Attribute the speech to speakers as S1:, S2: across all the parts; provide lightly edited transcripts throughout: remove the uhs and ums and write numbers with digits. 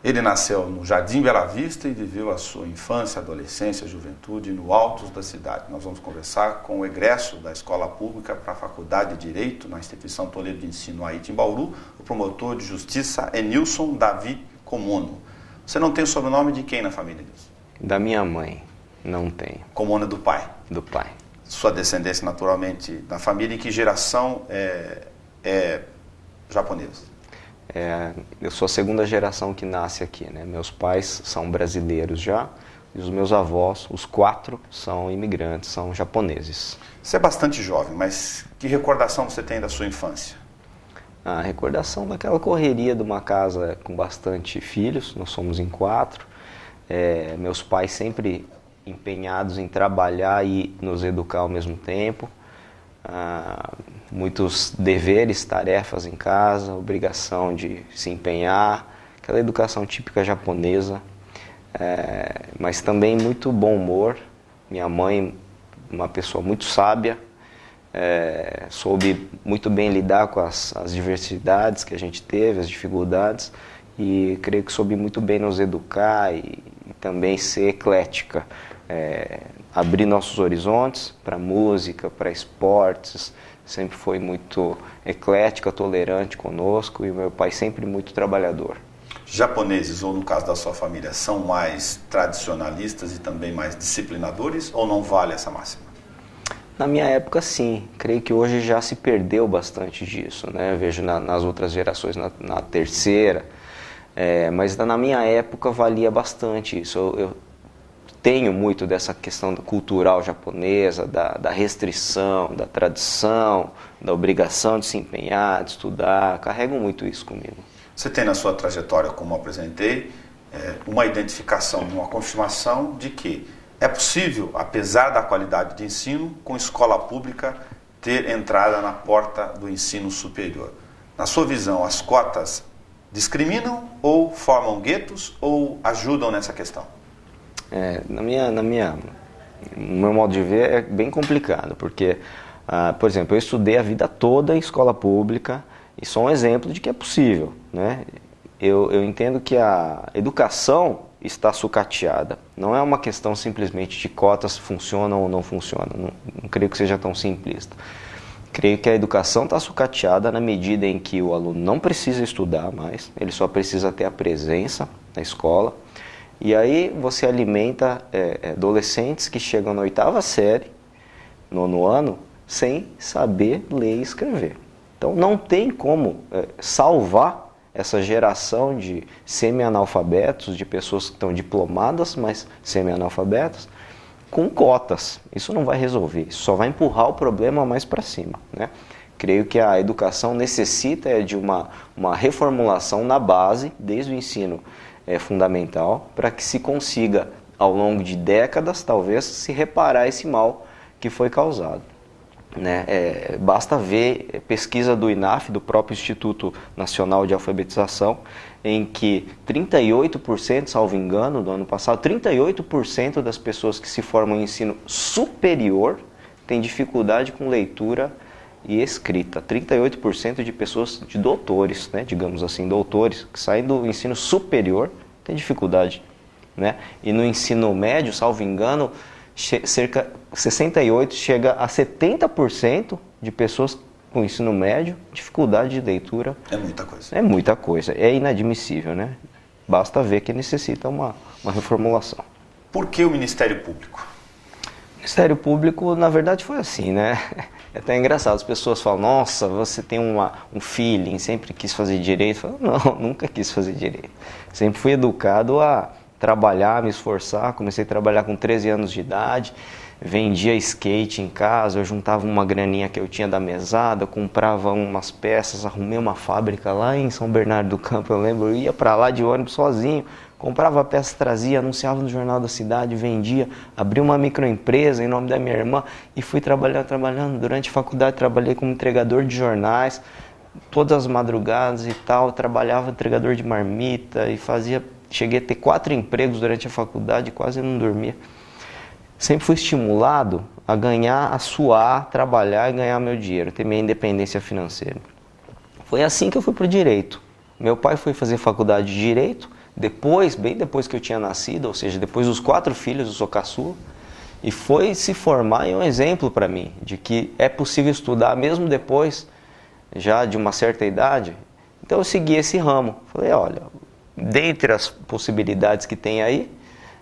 S1: Ele nasceu no Jardim Bela Vista e viveu a sua infância, adolescência, juventude no altos da cidade. Nós vamos conversar com o egresso da Escola Pública para a Faculdade de Direito na Instituição Toledo de Ensino AIT em Bauru, o promotor de justiça Enilson Davi Comuno. Você não tem o sobrenome de quem na família, Enilson?
S2: Da minha mãe, não tenho.
S1: Comuno é do pai?
S2: Do pai.
S1: Sua descendência naturalmente da família, e que geração é japonesa?
S2: Eu sou a segunda geração que nasce aqui, né? Meus pais são brasileiros já, e os meus avós, os 4, são imigrantes, são japoneses.
S1: Você é bastante jovem, mas que recordação você tem da sua infância?
S2: A recordação daquela correria de uma casa com bastante filhos, nós somos em 4. Meus pais sempre empenhados em trabalhar e nos educar ao mesmo tempo. Muitos deveres, tarefas em casa, obrigação de se empenhar, aquela educação típica japonesa, mas também muito bom humor. Minha mãe, uma pessoa muito sábia, soube muito bem lidar com as diversidades que a gente teve, as dificuldades, e creio que soube muito bem nos educar e também ser eclética, abrir nossos horizontes para música, para esportes. Sempre foi muito eclética, tolerante conosco, e meu pai sempre muito trabalhador.
S1: Japoneses, ou no caso da sua família, são mais tradicionalistas e também mais disciplinadores, ou não vale essa máxima?
S2: Na minha época, sim. Creio que hoje já se perdeu bastante disso, né? Eu vejo nas outras gerações, na terceira, mas na minha época valia bastante isso. Eu tenho muito dessa questão cultural japonesa, da restrição, da tradição, da obrigação de se empenhar, de estudar. Carrego muito isso comigo.
S1: Você tem na sua trajetória, como apresentei, uma identificação, uma confirmação de que é possível, apesar da qualidade de ensino, com escola pública, ter entrada na porta do ensino superior. Na sua visão, as cotas discriminam ou formam guetos ou ajudam nessa questão?
S2: No meu modo de ver, é bem complicado, porque, por exemplo, eu estudei a vida toda em escola pública e sou um exemplo de que é possível, né? Eu entendo que a educação está sucateada. Não é uma questão simplesmente de cotas funcionam ou não funcionam. Não creio que seja tão simplista. Creio que a educação está sucateada na medida em que o aluno não precisa estudar mais, ele só precisa ter a presença na escola. E aí você alimenta adolescentes que chegam na 8ª série, 9º ano, sem saber ler e escrever. Então não tem como salvar essa geração de semi-analfabetos, de pessoas que estão diplomadas, mas semi-analfabetas, com cotas. Isso não vai resolver, isso só vai empurrar o problema mais para cima, né? Creio que a educação necessita de uma reformulação na base, desde o ensino fundamental, para que se consiga, ao longo de décadas, talvez, se reparar esse mal que foi causado, né? Basta ver pesquisa do INAF, do próprio Instituto Nacional de Alfabetização, em que 38%, salvo engano, do ano passado, 38% das pessoas que se formam em ensino superior têm dificuldade com leitura e escrita. 38% de pessoas, de doutores, né, digamos assim, doutores, que saem do ensino superior, têm dificuldade, né? E no ensino médio, salvo engano, cerca 68% chega a 70% de pessoas com ensino médio, dificuldade de leitura.
S1: É muita coisa.
S2: É muita coisa, é inadmissível, né? Basta ver que necessita uma reformulação.
S1: Por que o Ministério Público?
S2: O Ministério Público, na verdade, foi assim, né? É até engraçado, as pessoas falam, nossa, você tem um feeling, sempre quis fazer direito. Eu falo, não, nunca quis fazer direito. Sempre fui educado a trabalhar, me esforçar. Comecei a trabalhar com 13 anos de idade, vendia skate em casa, eu juntava uma graninha que eu tinha da mesada, comprava umas peças, arrumei uma fábrica lá em São Bernardo do Campo, eu lembro, eu ia para lá de ônibus sozinho, comprava peças, trazia, anunciava no Jornal da Cidade, vendia, abri uma microempresa em nome da minha irmã e fui trabalhando. Durante a faculdade trabalhei como entregador de jornais, todas as madrugadas e tal, trabalhava entregador de marmita e cheguei a ter 4 empregos durante a faculdade, quase não dormia. Sempre fui estimulado a ganhar, a suar, trabalhar e ganhar meu dinheiro, ter minha independência financeira. Foi assim que eu fui para o direito. Meu pai foi fazer faculdade de direito, depois, bem depois que eu tinha nascido, ou seja, depois dos 4 filhos, eu sou caçula, e foi se formar em um exemplo para mim, de que é possível estudar mesmo depois, já de uma certa idade. Então eu segui esse ramo. Falei, olha, dentre as possibilidades que tem aí,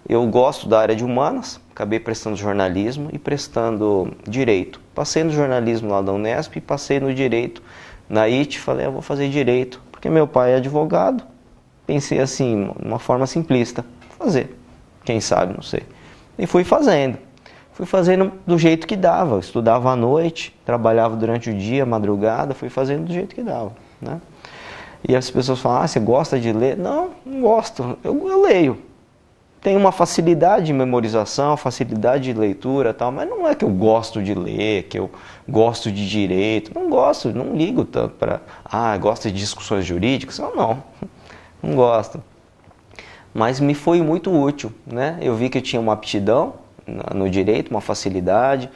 S2: eu gosto da área de humanas, acabei prestando jornalismo e prestando direito. Passei no jornalismo lá da Unesp e passei no direito na IT, falei, eu vou fazer direito, porque meu pai é advogado. Pensei assim, uma forma simplista, fazer, quem sabe, não sei. E fui fazendo do jeito que dava, eu estudava à noite, trabalhava durante o dia, madrugada, fui fazendo do jeito que dava, né? E as pessoas falam, você gosta de ler? Não, não gosto, eu leio. Tenho uma facilidade de memorização, facilidade de leitura e tal, mas não é que eu gosto de ler, que eu gosto de direito, não gosto, não ligo tanto para, gosto de discussões jurídicas, não gosto. Mas me foi muito útil, né? Eu vi que eu tinha uma aptidão no direito, uma facilidade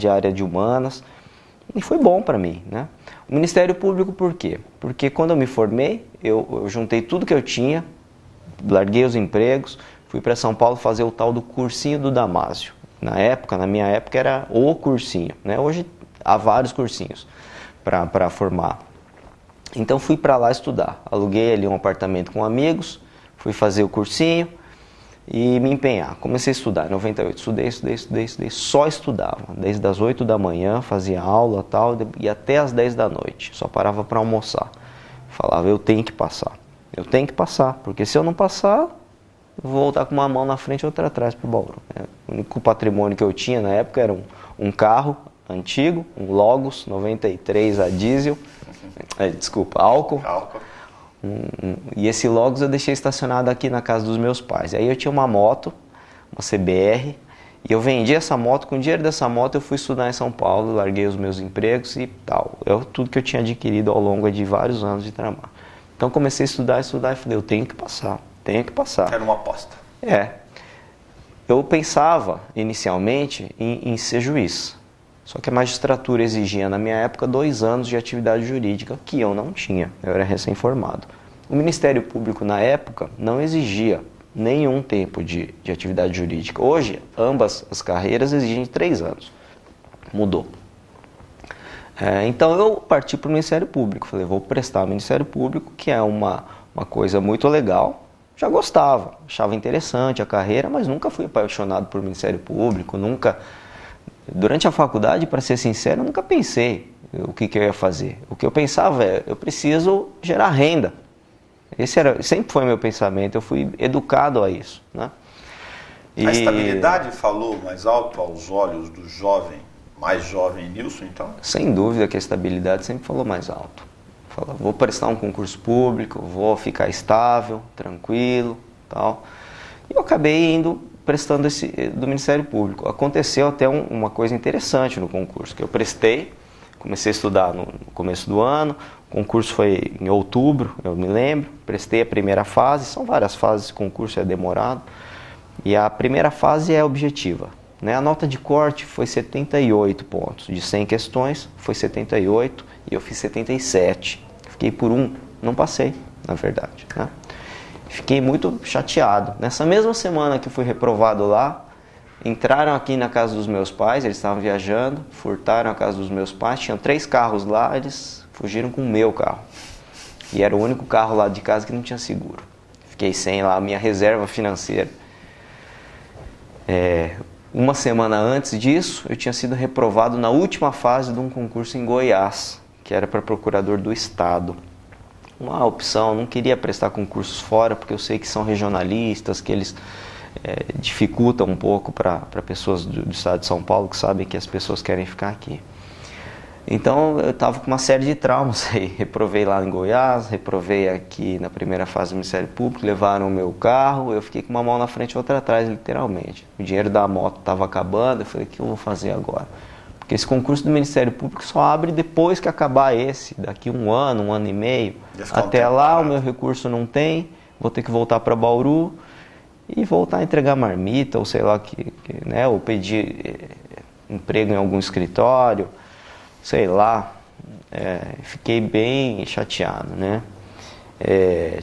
S2: à área de humanas, e foi bom para mim, né? O Ministério Público por quê? Porque quando eu me formei, eu juntei tudo que eu tinha, larguei os empregos, fui para São Paulo fazer o tal do cursinho do Damásio. Na minha época era o cursinho, né? Hoje há vários cursinhos para formar. Então fui para lá estudar, aluguei ali um apartamento com amigos, fui fazer o cursinho e me empenhar. Comecei a estudar em 98, estudei, só estudava. Desde as 8 da manhã, fazia aula tal, e até as 10 da noite. Só parava para almoçar. Falava, eu tenho que passar, porque se eu não passar, eu vou voltar com uma mão na frente e outra atrás para o Bauru. O único patrimônio que eu tinha na época era um carro antigo, um Logos 93 a diesel, álcool. E esse Logos eu deixei estacionado aqui na casa dos meus pais. Aí eu tinha uma moto, uma CBR, e eu vendi essa moto. Com o dinheiro dessa moto eu fui estudar em São Paulo, larguei os meus empregos e tal. Tudo que eu tinha adquirido ao longo de vários anos de trabalho. Então comecei a estudar e falei, eu tenho que passar.
S1: Era uma aposta.
S2: Eu pensava inicialmente em ser juiz. Só que a magistratura exigia na minha época 2 anos de atividade jurídica, que eu não tinha, eu era recém-formado. O Ministério Público na época não exigia nenhum tempo de atividade jurídica. Hoje, ambas as carreiras exigem 3 anos. Mudou. Então eu parti para o Ministério Público, falei, vou prestar ao Ministério Público, que é uma coisa muito legal. Já gostava, achava interessante a carreira, mas nunca fui apaixonado por Ministério Público, nunca... Durante a faculdade, para ser sincero, eu nunca pensei o que eu ia fazer. O que eu pensava eu preciso gerar renda. Sempre foi meu pensamento, eu fui educado a isso, né?
S1: A estabilidade falou mais alto aos olhos do mais jovem Nilson, então?
S2: Sem dúvida que a estabilidade sempre falou mais alto. Vou prestar um concurso público, vou ficar estável, tranquilo, tal. E eu acabei indo prestando do Ministério Público. Aconteceu até uma coisa interessante no concurso, que eu prestei, comecei a estudar no começo do ano, o concurso foi em outubro, eu me lembro, prestei a primeira fase, são várias fases, esse concurso é demorado, e a primeira fase é objetiva, né? A nota de corte foi 78 pontos, de 100 questões foi 78 e eu fiz 77, fiquei por não passei, na verdade, né? Fiquei muito chateado. Nessa mesma semana que fui reprovado lá, entraram aqui na casa dos meus pais, eles estavam viajando, furtaram a casa dos meus pais, tinham 3 carros lá, eles fugiram com o meu carro. E era o único carro lá de casa que não tinha seguro. Fiquei sem lá a minha reserva financeira. Uma semana antes disso, eu tinha sido reprovado na última fase de um concurso em Goiás, que era para procurador do Estado. Uma opção, não queria prestar concursos fora, porque eu sei que são regionalistas, que eles dificultam um pouco para pessoas do estado de São Paulo, que sabem que as pessoas querem ficar aqui. Então eu estava com uma série de traumas aí, reprovei lá em Goiás, reprovei aqui na primeira fase do Ministério Público, levaram o meu carro, eu fiquei com uma mão na frente e outra atrás, literalmente. O dinheiro da moto estava acabando, eu falei, o que eu vou fazer agora? Porque esse concurso do Ministério Público só abre depois que acabar daqui 1 ano, 1 ano e meio. Até lá o meu recurso não tem, vou ter que voltar para Bauru e voltar a entregar marmita, ou sei lá, né, ou pedir emprego em algum escritório, sei lá. Fiquei bem chateado, né?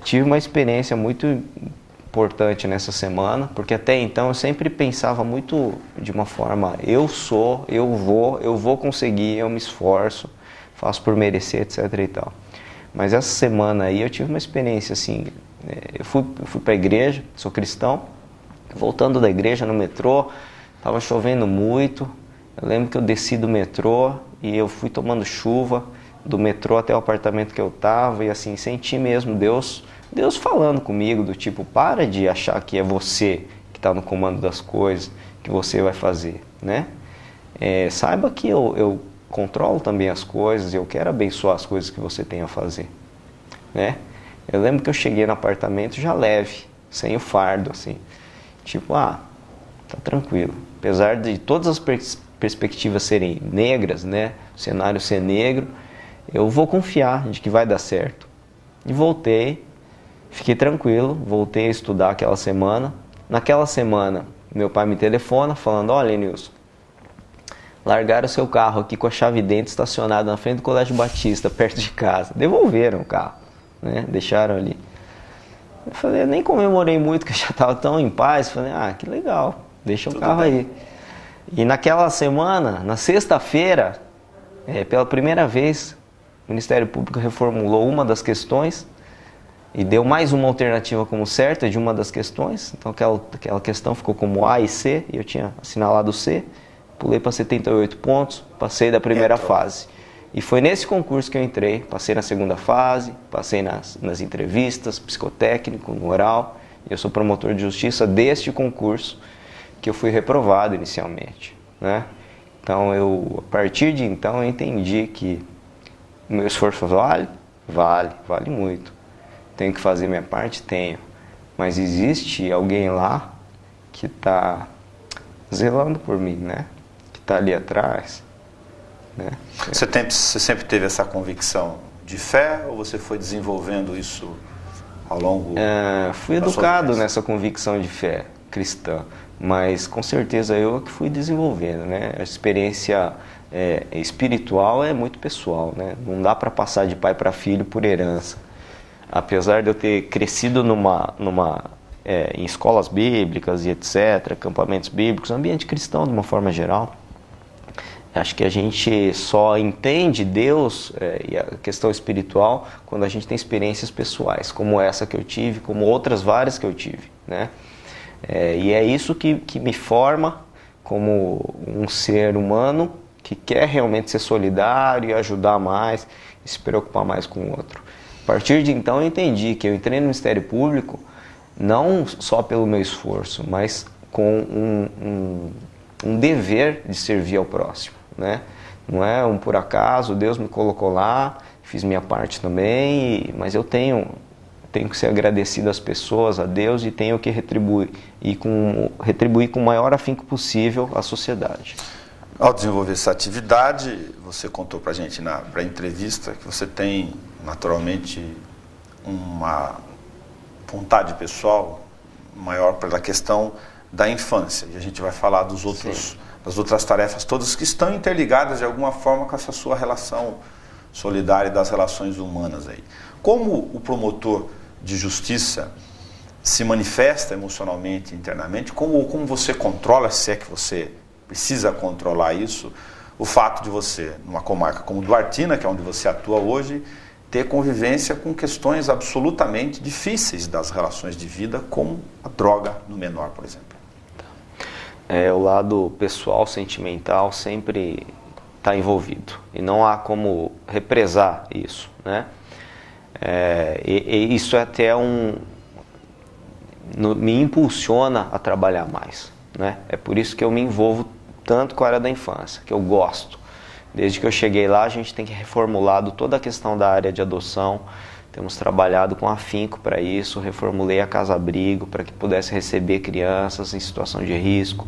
S2: Tive uma experiência muito importante nessa semana, porque até então eu sempre pensava muito de uma forma, eu vou conseguir, eu me esforço, faço por merecer, etc e tal. Mas essa semana aí eu tive uma experiência assim, eu fui para a igreja, sou cristão, voltando da igreja no metrô, estava chovendo muito, eu lembro que eu desci do metrô e eu fui tomando chuva do metrô até o apartamento que eu estava e assim, senti mesmo Deus falando comigo do tipo, para de achar que é você que está no comando das coisas, que você vai fazer, né? Saiba que eu controlo também as coisas e eu quero abençoar as coisas que você tem a fazer, né? Eu lembro que eu cheguei no apartamento já leve, sem o fardo, assim, tipo, tá tranquilo. Apesar de todas as perspectivas serem negras, né? O cenário ser negro, eu vou confiar de que vai dar certo. E voltei, fiquei tranquilo, voltei a estudar aquela semana. Naquela semana, meu pai me telefona falando, olha, Nilson, largaram o seu carro aqui com a chave dentro estacionado na frente do Colégio Batista, perto de casa. Devolveram o carro, né? Deixaram ali. Eu falei, eu nem comemorei muito, que eu já estava tão em paz. Falei, que legal, deixa o carro aí. E naquela semana, na sexta-feira, pela primeira vez, o Ministério Público reformulou uma das questões e deu mais uma alternativa como certa de uma das questões. Então aquela questão ficou como A e C, e eu tinha assinalado C. Pulei para 78 pontos, passei da primeira fase. E foi nesse concurso que eu entrei, passei na segunda fase, passei nas entrevistas, psicotécnico, no oral. E eu sou promotor de justiça deste concurso, que eu fui reprovado inicialmente, né? Então, a partir de então, eu entendi que o meu esforço vale muito. Tenho que fazer minha parte? Tenho. Mas existe alguém lá que está zelando por mim, né? Que está ali atrás, né?
S1: Você sempre teve essa convicção de fé ou você foi desenvolvendo isso ao longo
S2: fui educado nessa convicção de fé cristã, mas com certeza eu que fui desenvolvendo, né? A experiência espiritual é muito pessoal, né? Não dá para passar de pai para filho por herança. Apesar de eu ter crescido em escolas bíblicas e etc., acampamentos bíblicos, ambiente cristão de uma forma geral, acho que a gente só entende Deus e a questão espiritual quando a gente tem experiências pessoais, como essa que eu tive, como outras várias que eu tive, né? E é isso que me forma como um ser humano que quer realmente ser solidário e ajudar mais, e se preocupar mais com o outro. A partir de então eu entendi que eu entrei no Ministério Público não só pelo meu esforço, mas com um dever de servir ao próximo, né? Não é um por acaso, Deus me colocou lá, fiz minha parte também, mas eu tenho que ser agradecido às pessoas, a Deus, e tenho que retribuir com o maior afinco possível à sociedade.
S1: Ao desenvolver essa atividade, você contou para a gente para a entrevista que você tem naturalmente uma vontade pessoal maior pela questão da infância, e a gente vai falar das outras tarefas todas que estão interligadas de alguma forma com essa sua relação solidária das relações humanas aí. Como o promotor de justiça se manifesta emocionalmente, internamente, como você controla, se é que você precisa controlar isso, o fato de você, numa comarca como Duartina, que é onde você atua hoje, ter convivência com questões absolutamente difíceis das relações de vida, como a droga no menor, por exemplo.
S2: O lado pessoal, sentimental, sempre está envolvido. E não há como represar isso, né? E isso até me impulsiona a trabalhar mais, né? É por isso que eu me envolvo tanto com a área da infância, que eu gosto. Desde que eu cheguei lá, a gente tem reformulado toda a questão da área de adoção. Temos trabalhado com afinco para isso, reformulei a casa-abrigo para que pudesse receber crianças em situação de risco.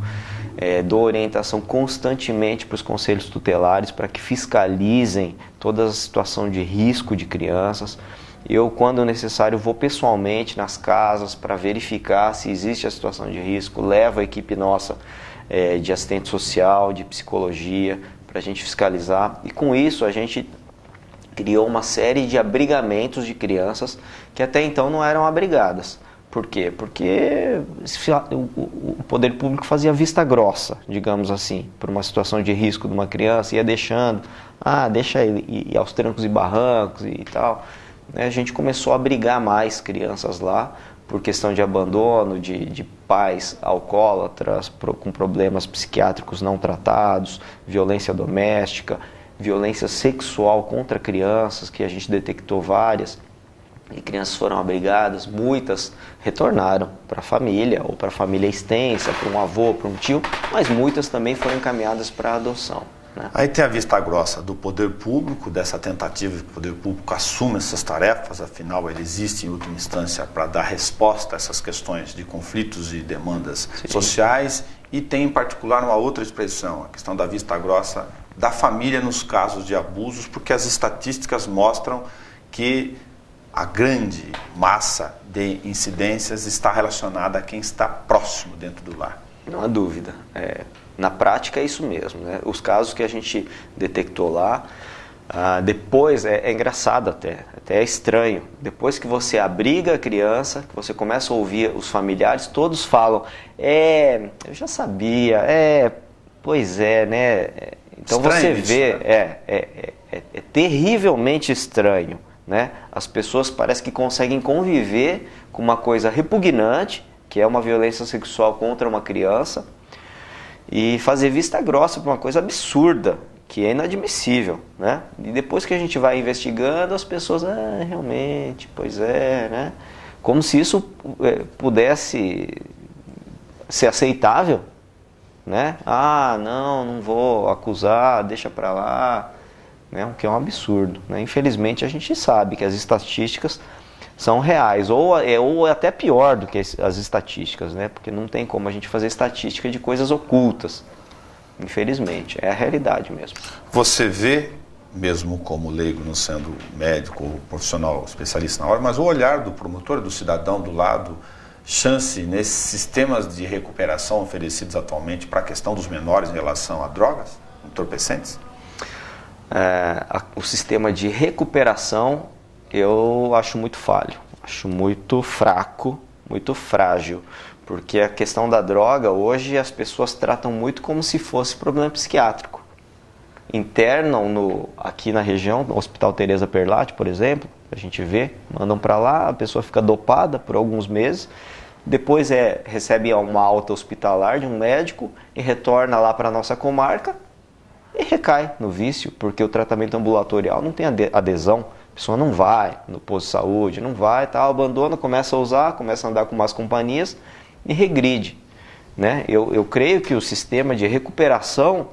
S2: Dou orientação constantemente para os conselhos tutelares para que fiscalizem toda a situação de risco de crianças. Eu, quando necessário, vou pessoalmente nas casas para verificar se existe a situação de risco, levo a equipe nossa de assistente social, de psicologia, para a gente fiscalizar. E com isso a gente criou uma série de abrigamentos de crianças que até então não eram abrigadas. Por quê? Porque o poder público fazia vista grossa, digamos assim, por uma situação de risco de uma criança, ia deixando, deixa ele ir aos trancos e barrancos e tal. A gente começou a abrigar mais crianças lá, por questão de abandono, de pais alcoólatras, com problemas psiquiátricos não tratados, violência doméstica, violência sexual contra crianças, que a gente detectou várias. E crianças foram abrigadas, muitas retornaram para a família, ou para a família extensa, para um avô, para um tio, mas muitas também foram encaminhadas para a adoção. Né?
S1: Aí tem a vista grossa do poder público, dessa tentativa que o poder público assume essas tarefas, afinal ele existe em última instância para dar resposta a essas questões de conflitos e demandas sociais, e tem em particular uma outra expressão, a questão da vista grossa da família nos casos de abusos, porque as estatísticas mostram que a grande massa de incidências está relacionada a quem está próximo dentro do lar.
S2: Não há dúvida. Na prática é isso mesmo. Né? Os casos que a gente detectou lá, depois é engraçado até é estranho. Depois que você abriga a criança, que você começa a ouvir os familiares, todos falam, eu já sabia, pois é, né? Então estranho você vê, isso, né? É terrivelmente estranho. Né? As pessoas parece que conseguem conviver com uma coisa repugnante, que é uma violência sexual contra uma criança, e fazer vista grossa para uma coisa absurda, que é inadmissível. Né? E depois que a gente vai investigando, as pessoas, realmente, pois é, né? Como se isso pudesse ser aceitável. Né? Não vou acusar, deixa para lá. O que é um absurdo. Né? Infelizmente a gente sabe que as estatísticas são reais, ou é até pior do que as estatísticas, né? Porque não tem como a gente fazer estatística de coisas ocultas, infelizmente, é a realidade mesmo.
S1: Você vê, mesmo como leigo, não sendo médico ou profissional especialista na hora, mas o olhar do promotor, do cidadão do lado, chance nesses sistemas de recuperação oferecidos atualmente para a questão dos menores em relação a drogas, entorpecentes?
S2: O sistema de recuperação eu acho muito falho, acho muito fraco, muito frágil, porque a questão da droga hoje as pessoas tratam muito como se fosse problema psiquiátrico. Internam aqui na região, no Hospital Teresa Perlatti, por exemplo, a gente vê, mandam para lá, a pessoa fica dopada por alguns meses, depois recebe uma alta hospitalar de um médico e retorna lá para a nossa comarca, e recai no vício, porque o tratamento ambulatorial não tem adesão, a pessoa não vai no posto de saúde, não vai, abandona, começa a usar, começa a andar com más companhias e regride. Né? Eu creio que o sistema de recuperação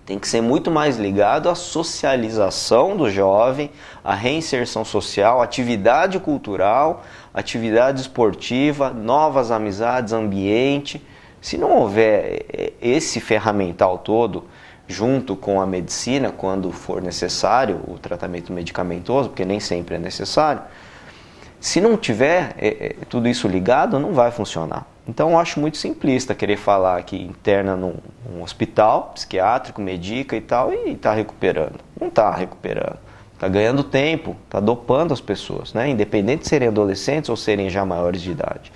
S2: tem que ser muito mais ligado à socialização do jovem, à reinserção social, atividade cultural, atividade esportiva, novas amizades, ambiente. Se não houver esse ferramental todo, junto com a medicina, quando for necessário, o tratamento medicamentoso, porque nem sempre é necessário, se não tiver tudo isso ligado, não vai funcionar. Então eu acho muito simplista querer falar que interna num hospital psiquiátrico, medica e tal, e está recuperando. Não está recuperando. Está ganhando tempo, está dopando as pessoas, né? Independente de serem adolescentes ou serem já maiores de idade.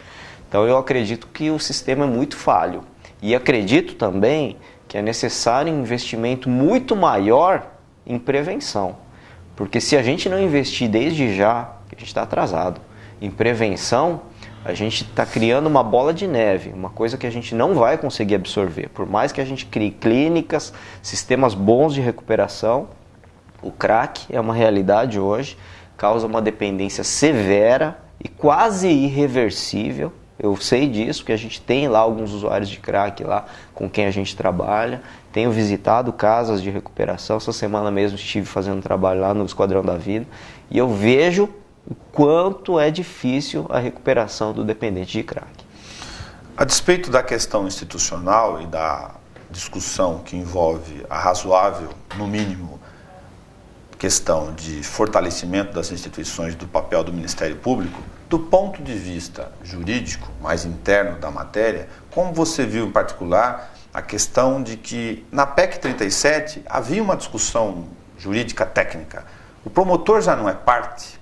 S2: Então eu acredito que o sistema é muito falho. E acredito também que é necessário um investimento muito maior em prevenção. Porque se a gente não investir desde já, a gente está atrasado. Em prevenção, a gente está criando uma bola de neve, uma coisa que a gente não vai conseguir absorver. Por mais que a gente crie clínicas, sistemas bons de recuperação, o crack é uma realidade hoje, causa uma dependência severa e quase irreversível. Eu sei disso, porque a gente tem lá alguns usuários de crack lá com quem a gente trabalha. Tenho visitado casas de recuperação. Essa semana mesmo estive fazendo um trabalho lá no Esquadrão da Vida. E eu vejo o quanto é difícil a recuperação do dependente de crack.
S1: A despeito da questão institucional e da discussão que envolve a razoável, no mínimo, questão de fortalecimento das instituições do papel do Ministério Público, do ponto de vista jurídico, mais interno da matéria, como você viu em particular a questão de que na PEC 37 havia uma discussão jurídica técnica O promotor já não é parte,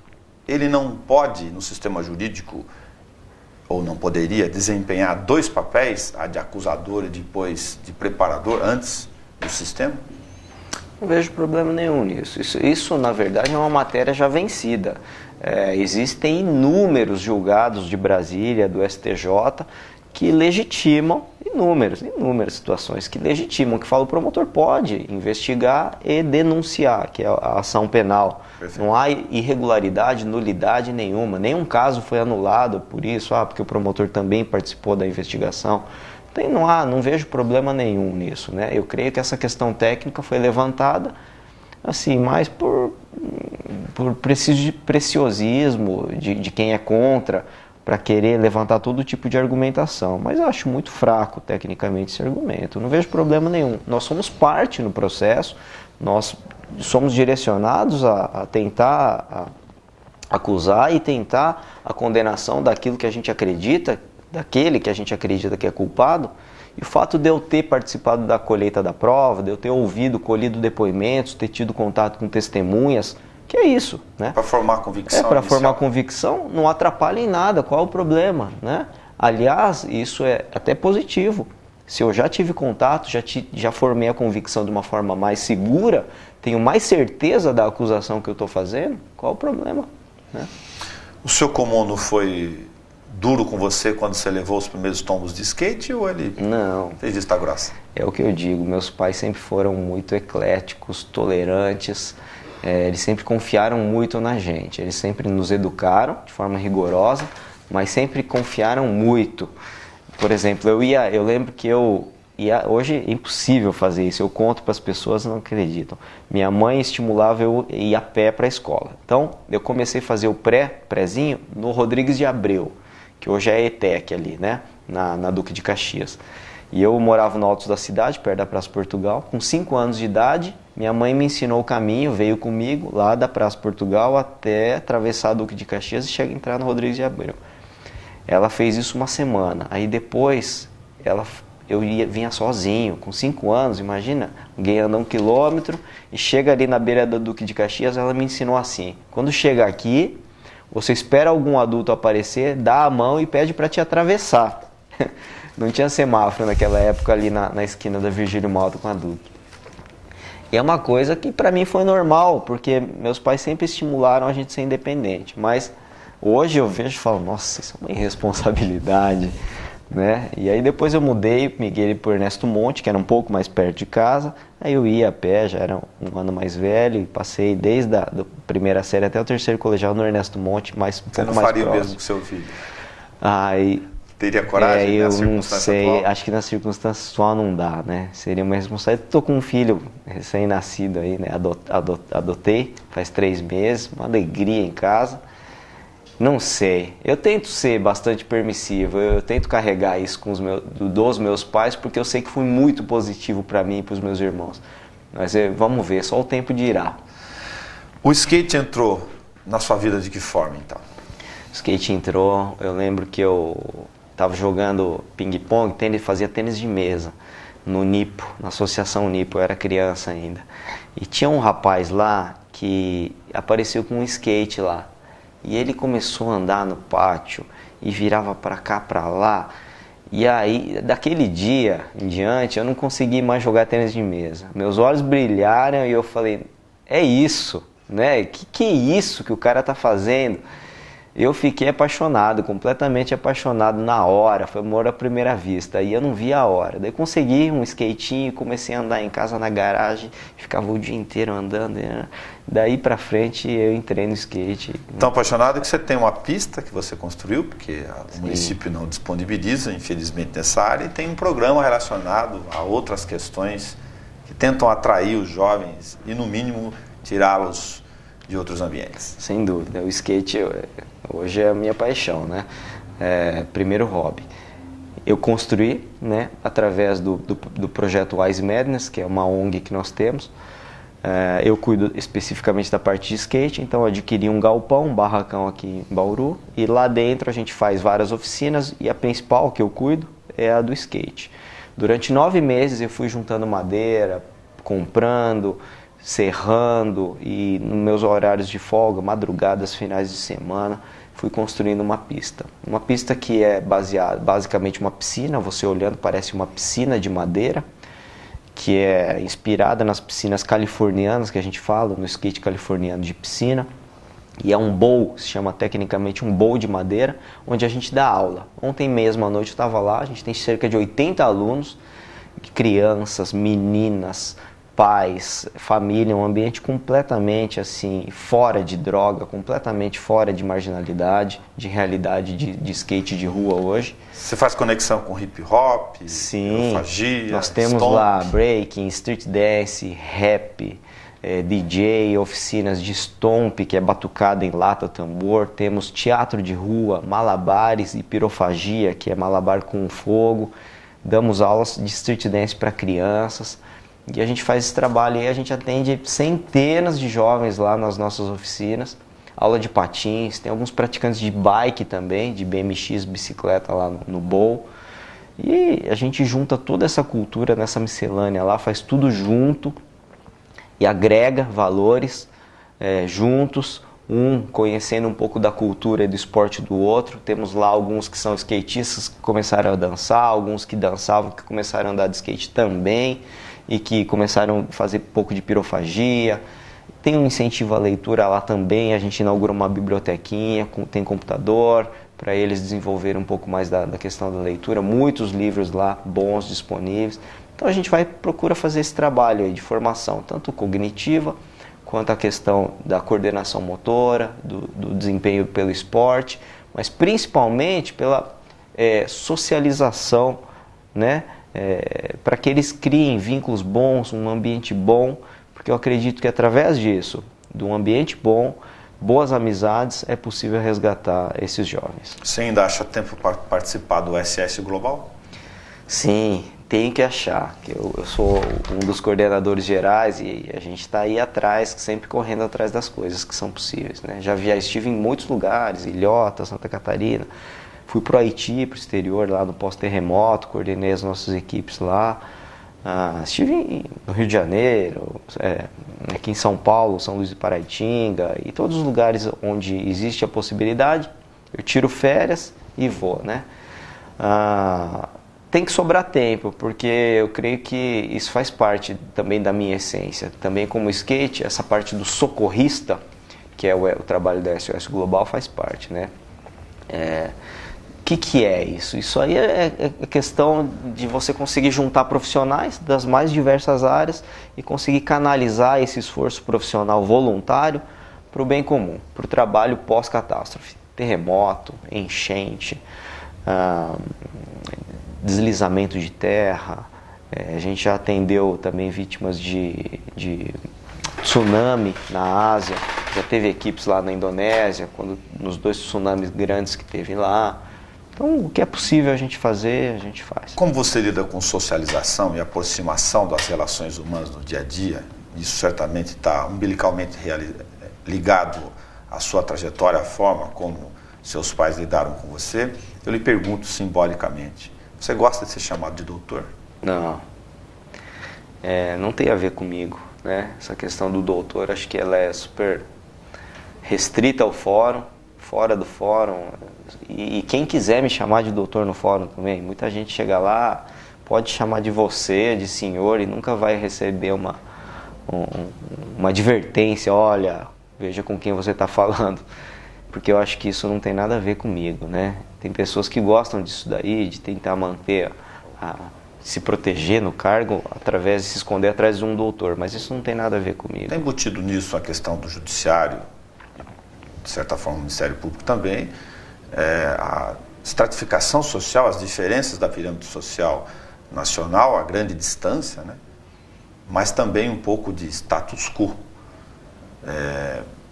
S1: ele não pode, no sistema jurídico, ou não poderia, desempenhar dois papéis, a de acusador e depois de preparador, antes do sistema?
S2: Não vejo problema nenhum nisso. Isso na verdade, é uma matéria já vencida. Existem inúmeros julgados de Brasília, do STJ, que legitimam, inúmeras situações que legitimam, que falam que o promotor pode investigar e denunciar, que é a ação penal. Perfeito. Não há irregularidade, nulidade nenhuma. Nenhum caso foi anulado por isso, porque o promotor também participou da investigação. Não vejo problema nenhum nisso, né? Eu creio que essa questão técnica foi levantada assim, mais por preciosismo de quem é contra, para querer levantar todo tipo de argumentação. Mas eu acho muito fraco tecnicamente esse argumento. Não vejo problema nenhum. Nós somos parte no processo, nós somos direcionados a tentar acusar e tentar a condenação daquilo que a gente acredita, daquele que a gente acredita que é culpado. E o fato de eu ter participado da colheita da prova, de eu ter ouvido, colhido depoimentos, ter tido contato com testemunhas, que é isso, né?
S1: Para formar convicção.
S2: Para formar convicção, não atrapalha em nada. Qual é o problema, né? Aliás, isso é até positivo. Se eu já tive contato, já formei a convicção de uma forma mais segura, tenho mais certeza da acusação que eu estou fazendo, qual é o problema, né?
S1: O seu Komono foi duro com você quando você levou os primeiros tombos de skate, ou ele
S2: não
S1: fez vista grossa?
S2: É o que eu digo, meus pais sempre foram muito ecléticos, tolerantes, eles sempre confiaram muito na gente, eles sempre nos educaram de forma rigorosa, mas sempre confiaram muito. Por exemplo, eu lembro que hoje é impossível fazer isso, eu conto para as pessoas, não acreditam. Minha mãe estimulava eu ir a pé para a escola. Então, eu comecei a fazer o prézinho no Rodrigues de Abreu, que hoje é ETEC ali, né? Na Duque de Caxias. E eu morava no alto da cidade, perto da Praça Portugal. Com 5 anos de idade, minha mãe me ensinou o caminho, veio comigo lá da Praça Portugal até atravessar a Duque de Caxias e chegar a entrar no Rodrigues de Abreu. Ela fez isso uma semana. Aí depois, vinha sozinho, com 5 anos, imagina. Alguém anda 1 quilômetro e chega ali na beira da Duque de Caxias, ela me ensinou assim: quando chega aqui, você espera algum adulto aparecer, dá a mão e pede para te atravessar. Não tinha semáforo naquela época ali na esquina da Virgílio Malta com adulto. E é uma coisa que para mim foi normal, porque meus pais sempre estimularam a gente a ser independente. Mas hoje eu vejo e falo, nossa, isso é uma irresponsabilidade, né? E aí depois eu migrei por Ernesto Monte, que era um pouco mais perto de casa. Aí eu ia a pé, já era um ano mais velho, e passei desde a primeira série até o 3º colegial no Ernesto Monte, mais um pouco mais próximo. Você não faria o mesmo
S1: com seu filho?
S2: Aí,
S1: teria coragem?
S2: Eu não sei, atual? Acho que nas circunstâncias atuais não dá, né? Seria uma responsabilidade. Estou com um filho recém-nascido aí, né? Adotei faz 3 meses, uma alegria em casa. Não sei, eu tento ser bastante permissivo, eu tento carregar isso dos meus pais, porque eu sei que foi muito positivo para mim e para os meus irmãos. Mas vamos ver, só o tempo dirá.
S1: O skate entrou na sua vida de que forma, então?
S2: O skate entrou, eu lembro que eu estava jogando ping-pong, fazia tênis de mesa, no Nipo, na Associação Nipo, eu era criança ainda. E tinha um rapaz lá que apareceu com um skate lá. E ele começou a andar no pátio e virava para cá, para lá. E aí, daquele dia em diante, eu não consegui mais jogar tênis de mesa. Meus olhos brilharam e eu falei, é isso, né? Que é isso que o cara tá fazendo? Eu fiquei apaixonado, completamente apaixonado na hora, foi amor à primeira vista, e eu não vi a hora. Daí consegui um skatinho, comecei a andar em casa na garagem, ficava o dia inteiro andando, né? Daí pra frente eu entrei no skate.
S1: Tão apaixonado que você tem uma pista que você construiu, porque o município não disponibiliza, infelizmente, nessa área, e tem um programa relacionado a outras questões que tentam atrair os jovens e, no mínimo, tirá-los de outros ambientes.
S2: Sem dúvida, o skate hoje é a minha paixão, né? Primeiro hobby. Eu construí, né, através do projeto Wise Madness, que é uma ONG que nós temos. Eu cuido especificamente da parte de skate, então eu adquiri um galpão, um barracão aqui em Bauru, e lá dentro a gente faz várias oficinas, e a principal que eu cuido é a do skate. Durante 9 meses eu fui juntando madeira, comprando, serrando e nos meus horários de folga, madrugadas, finais de semana, fui construindo uma pista. Uma pista que é basicamente uma piscina, você olhando parece uma piscina de madeira, que é inspirada nas piscinas californianas, que a gente fala, no skate californiano de piscina. E é um bowl, se chama tecnicamente um bowl de madeira, onde a gente dá aula. Ontem mesmo à noite eu estava lá, a gente tem cerca de 80 alunos, crianças, meninas, pais, família, um ambiente completamente assim, fora de droga, completamente fora de marginalidade, de realidade de skate de rua hoje.
S1: Você faz conexão com hip hop,
S2: sim,
S1: aerofagia,
S2: nós temos
S1: stomp.
S2: lá breaking, street dance, rap, DJ, oficinas de stomp, que é batucada em lata, tambor, temos teatro de rua, malabares e pirofagia, que é malabar com fogo, damos aulas de street dance para crianças, e a gente faz esse trabalho e a gente atende centenas de jovens lá nas nossas oficinas, aula de patins, tem alguns praticantes de bike também, de BMX, bicicleta lá no bowl, e a gente junta toda essa cultura nessa miscelânea lá, faz tudo junto, e agrega valores juntos, um conhecendo um pouco da cultura e do esporte do outro. Temos lá alguns que são skatistas que começaram a dançar, alguns que dançavam que começaram a andar de skate também e que começaram a fazer um pouco de pirofagia. Tem um incentivo à leitura lá também, a gente inaugura uma bibliotequinha, tem computador, para eles desenvolverem um pouco mais da questão da leitura, muitos livros lá bons disponíveis. Então a gente procura fazer esse trabalho aí de formação, tanto cognitiva, quanto a questão da coordenação motora, do desempenho pelo esporte, mas principalmente pela socialização, né? Para que eles criem vínculos bons, um ambiente bom, porque eu acredito que através disso, de um ambiente bom, boas amizades, é possível resgatar esses jovens.
S1: Você ainda acha tempo para participar do SS Global?
S2: Sim, tem que achar, que eu sou um dos coordenadores gerais e a gente está aí atrás, sempre correndo atrás das coisas que são possíveis, né? Já estive em muitos lugares, Ilhota, Santa Catarina, fui para o Haiti, para o exterior, lá no pós-terremoto, coordenei as nossas equipes lá, estive no Rio de Janeiro, aqui em São Paulo, São Luís do Paraitinga, e todos os lugares onde existe a possibilidade, eu tiro férias e vou, né? Tem que sobrar tempo, porque eu creio que isso faz parte também da minha essência. Também como skate, essa parte do socorrista, que é o trabalho da SOS Global, faz parte, né? Que é isso? Isso aí é questão de você conseguir juntar profissionais das mais diversas áreas e conseguir canalizar esse esforço profissional voluntário para o bem comum, para o trabalho pós-catástrofe. Terremoto, enchente, deslizamento de terra, a gente já atendeu também vítimas de tsunami na Ásia, já teve equipes lá na Indonésia, nos 2 tsunamis grandes que teve lá. Então, o que é possível a gente fazer, a gente faz.
S1: Como você lida com socialização e aproximação das relações humanas no dia a dia? Isso certamente está umbilicalmente ligado à sua trajetória, à forma como seus pais lidaram com você. Eu lhe pergunto simbolicamente, você gosta de ser chamado de doutor?
S2: Não. Não tem a ver comigo, né? Essa questão do doutor, acho que ela é super restrita ao fórum, fora do fórum. E quem quiser me chamar de doutor no fórum também, muita gente chega lá, pode chamar de você, de senhor, e nunca vai receber uma advertência, olha, veja com quem você está falando. Porque eu acho que isso não tem nada a ver comigo, né? Tem pessoas que gostam disso daí, de tentar manter, se proteger no cargo, através de se esconder atrás de um doutor, mas isso não tem nada a ver comigo.
S1: Tem embutido nisso a questão do judiciário, de certa forma o Ministério Público também, a estratificação social, as diferenças da pirâmide social nacional, a grande distância, né? Mas também um pouco de status quo,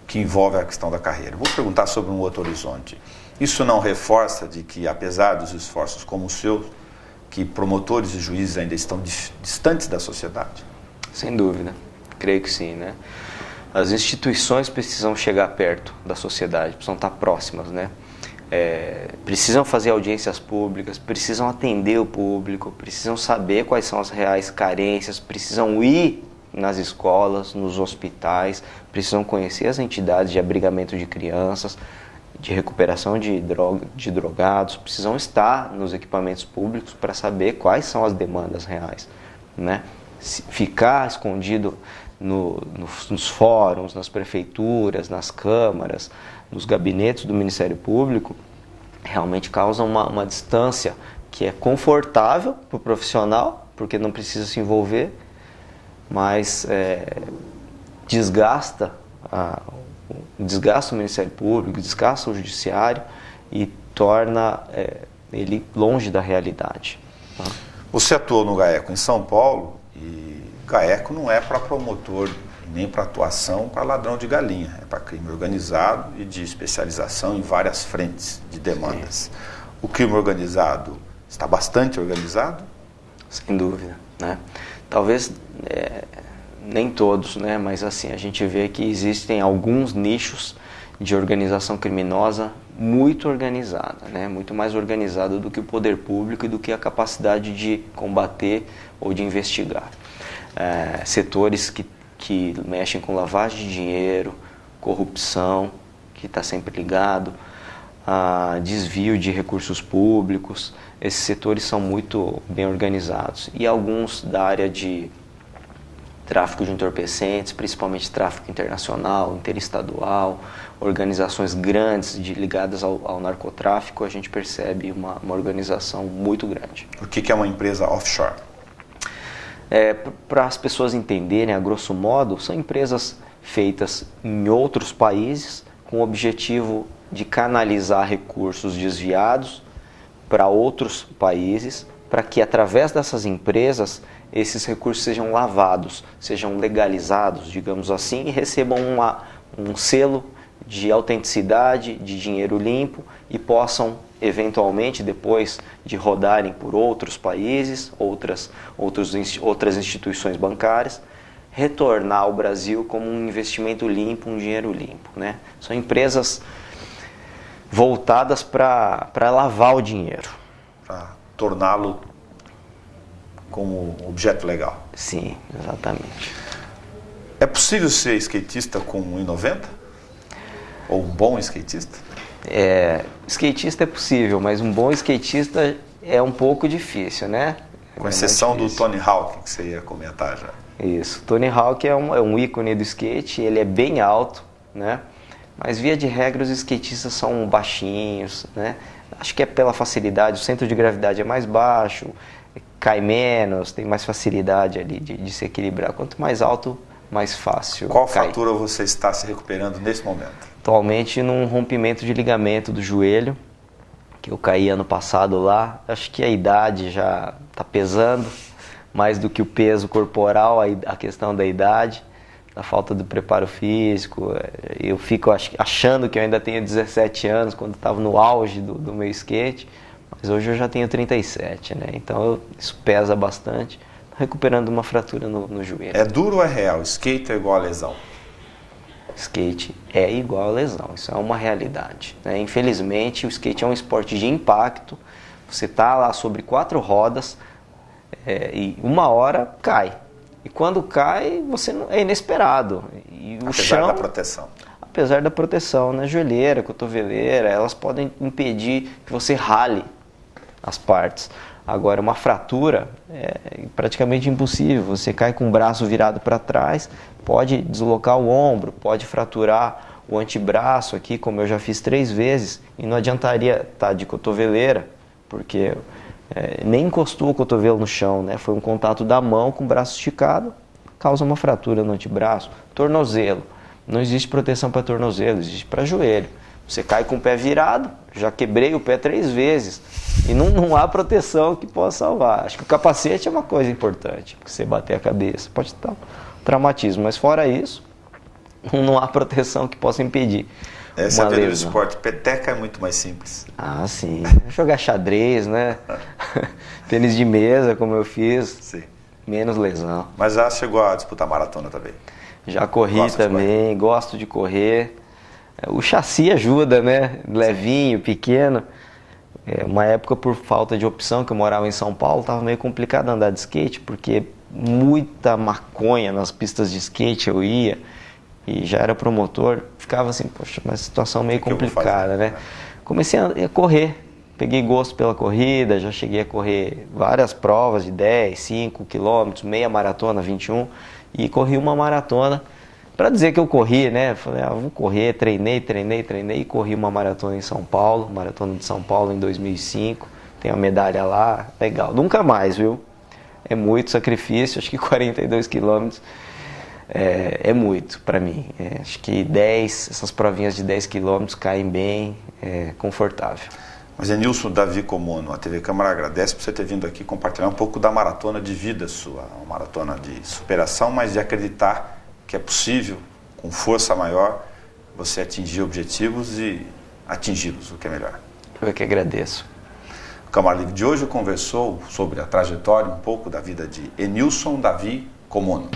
S1: que envolve a questão da carreira. Vou perguntar sobre um outro horizonte. Isso não reforça de que, apesar dos esforços como o seu, que promotores e juízes ainda estão distantes da sociedade?
S2: Sem dúvida, creio que sim, né? As instituições precisam chegar perto da sociedade, precisam estar próximas, né? Precisam fazer audiências públicas, precisam atender o público, precisam saber quais são as reais carências, precisam ir nas escolas, nos hospitais, precisam conhecer as entidades de abrigamento de crianças, de recuperação de drogados, precisam estar nos equipamentos públicos para saber quais são as demandas reais, né? Ficar escondido nos fóruns, nas prefeituras, nas câmaras, nos gabinetes do Ministério Público, realmente causa uma distância que é confortável para o profissional, porque não precisa se envolver, mas desgasta o Ministério Público, desgasta o Judiciário e torna ele longe da realidade. Tá?
S1: Você atuou no GAECO em São Paulo e GAECO não é para promotor nem para atuação para ladrão de galinha, é para crime organizado e de especialização em várias frentes de demandas. Sim. O crime organizado está bastante organizado?
S2: Sem dúvida, né? Talvez nem todos, né? Mas assim, a gente vê que existem alguns nichos de organização criminosa muito organizada, né? Muito mais organizada do que o poder público e do que a capacidade de combater ou de investigar. Setores que mexem com lavagem de dinheiro, corrupção, que está sempre ligado, desvio de recursos públicos. Esses setores são muito bem organizados. E alguns da área de tráfico de entorpecentes, principalmente tráfico internacional, interestadual, organizações grandes ligadas ao narcotráfico, a gente percebe uma organização muito grande.
S1: O que é uma empresa offshore?
S2: Para as pessoas entenderem, a grosso modo, são empresas feitas em outros países com o objetivo de canalizar recursos desviados para outros países, para que através dessas empresas esses recursos sejam lavados, sejam legalizados, digamos assim, e recebam um selo de autenticidade, de dinheiro limpo e possam, eventualmente, depois de rodarem por outros países, outras instituições bancárias, retornar ao Brasil como um investimento limpo, um dinheiro limpo, né? São empresas voltadas para lavar o dinheiro.
S1: Para torná-lo como objeto legal.
S2: Sim, exatamente.
S1: É possível ser skatista com 1,90? Ou um bom skatista?
S2: Skatista é possível, mas um bom skatista é um pouco difícil, né?
S1: Com exceção do Tony Hawk, que você ia comentar já.
S2: Isso, Tony Hawk é um ícone do skate, ele é bem alto, né? Mas via de regra os skatistas são baixinhos, né? Acho que é pela facilidade, o centro de gravidade é mais baixo, cai menos, tem mais facilidade ali de se equilibrar. Quanto mais alto, mais fácil.
S1: Qual fratura você está se recuperando nesse momento?
S2: Atualmente num rompimento de ligamento do joelho, que eu caí ano passado lá. Acho que a idade já está pesando, mais do que o peso corporal, a questão da idade, da falta do preparo físico. Eu fico achando que eu ainda tenho 17 anos, quando estava no auge do meu skate, mas hoje eu já tenho 37, né? Então isso pesa bastante. Estou recuperando uma fratura no joelho.
S1: É duro ou é real? Skate é igual a lesão?
S2: Skate é igual a lesão, isso é uma realidade, né? Infelizmente o skate é um esporte de impacto, você está lá sobre 4 rodas e uma hora cai, e quando cai você é inesperado, e o chão,
S1: da proteção.
S2: Apesar da proteção, né? Joelheira, cotoveleira, elas podem impedir que você rale as partes. Agora, uma fratura é praticamente impossível. Você cai com o braço virado para trás, pode deslocar o ombro, pode fraturar o antebraço aqui, como eu já fiz 3 vezes, e não adiantaria estar de cotoveleira, porque nem encostou o cotovelo no chão, né? Foi um contato da mão com o braço esticado, causa uma fratura no antebraço. Tornozelo, não existe proteção para tornozelo, existe para joelho. Você cai com o pé virado, já quebrei o pé 3 vezes e não há proteção que possa salvar. Acho que o capacete é uma coisa importante, porque você bater a cabeça pode estar um traumatismo, mas fora isso, não há proteção que possa impedir.
S1: Essa é a vida do esporte. Peteca é muito mais simples.
S2: Ah, sim. Jogar xadrez, né? Tênis de mesa, como eu fiz.
S1: Sim.
S2: Menos lesão.
S1: Mas já chegou a disputar maratona também?
S2: Já corri também, gosto de correr. O chassi ajuda, né? Levinho, pequeno. Uma época, por falta de opção, que eu morava em São Paulo, estava meio complicado andar de skate, porque muita maconha nas pistas de skate, eu ia, e já era promotor, ficava assim, poxa, uma situação meio complicada, né? Comecei a correr, peguei gosto pela corrida, já cheguei a correr várias provas de 10, 5 quilômetros, meia maratona, 21, e corri uma maratona, para dizer que eu corri, né? Falei, vou correr, treinei, e corri uma maratona em São Paulo, maratona de São Paulo em 2005, tem a medalha lá, legal. Nunca mais, viu? É muito sacrifício, acho que 42 quilômetros é muito para mim. Acho que essas provinhas de 10 quilômetros caem bem, confortável.
S1: Mas Enilson Davi Comono, a TV Câmara agradece por você ter vindo aqui compartilhar um pouco da maratona de vida sua, uma maratona de superação, mas de acreditar que é possível, com força maior, você atingir objetivos e atingi-los, o que é melhor.
S2: Eu que agradeço.
S1: O Câmara Livre de hoje conversou sobre a trajetória, um pouco da vida de Enilson Davi Comono.